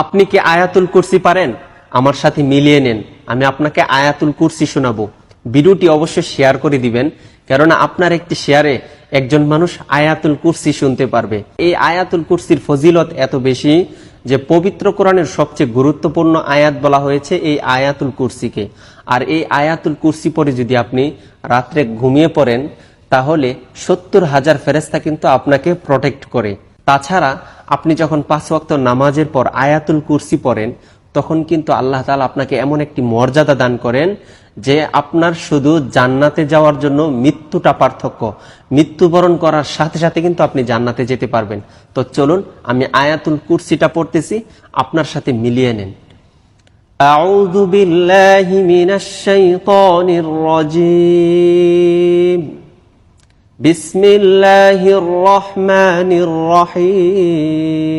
আপনি কি আয়াতুল কুরসি পারেন? আমার সাথে মিলিয়ে নেন, আমি আপনাকে আয়াতুল কুরসি শোনাবো। ভিডিওটি অবশ্যই শেয়ার করে দিবেন, কেননা আপনার একটি শেয়ারে একজন মানুষ আয়াতুল কুরসি শুনতে পারবে। এই আয়াতুল কুরসির ফজিলত এত বেশি যে পবিত্র কোরআনের সবচেয়ে গুরুত্বপূর্ণ আয়াত বলা হয়েছে এই আয়াতুল কুরসিকে। আর এই আয়াতুল কুরসি পরে যদি আপনি রাত্রে ঘুমিয়ে পড়েন, তাহলে 70,000 ফেরেশতা কিন্তু আপনাকে প্রটেক্ট করে। তাছাড়া আপনি যখন 5 ওয়াক্ত নামাজের পর আয়াতুল কুরসি পড়েন, তখন কিন্তু আল্লাহ তাআলা আপনাকে এমন একটি মর্যাদা দান করেন যে আপনার শুধু জান্নাতে যাওয়ার জন্য মৃত্যুটা পার্থক্য। মৃত্যুবরণ করার সাথে সাথে কিন্তু আপনি জান্নাতে যেতে পারবেন। তো চলুন আমি আয়াতুল কুরসিটা পড়তেছি, আপনার সাথে মিলিয়ে নেন। আউযু বিল্লাহি মিনাশ শাইতানির রাজীম। বিসমিল্লাহির রহমানির রহিম।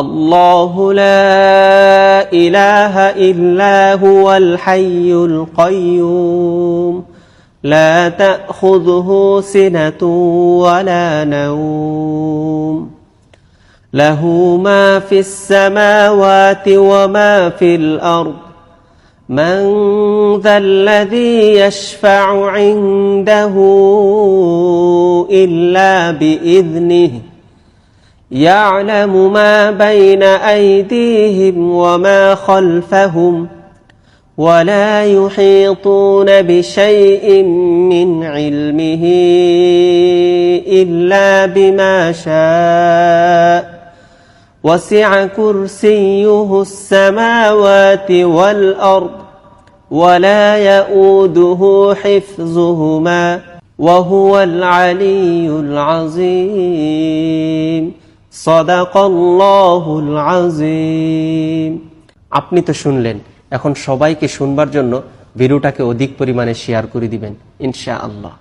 আল্লাহু লা ইলাহা ইল্লা হুয়াল হাইয়ুল কাইয়্যুম লা তাখুযুহু সিনাতুন ওয়ালা নাওম লাহু মা ফিস সামাওয়াতি ওয়া মা ফিল আরদ من ذا الذي يشفع عنده إلا بإذنه يعلم ما بين أيديهم وما خلفهم ولا يحيطون بشيء من علمه إلا بما شاء وسع كرسيه السماوات والأرض ولا يؤوده حفظهما وهو العلي العظيم صدق الله العظيم। আপনি তো শুনলেন, এখন সবাইকে শুনবার জন্য ভিডিওটাকে অধিক পরিমাণে শেয়ার করে দিবেন ইনশাআল্লাহ।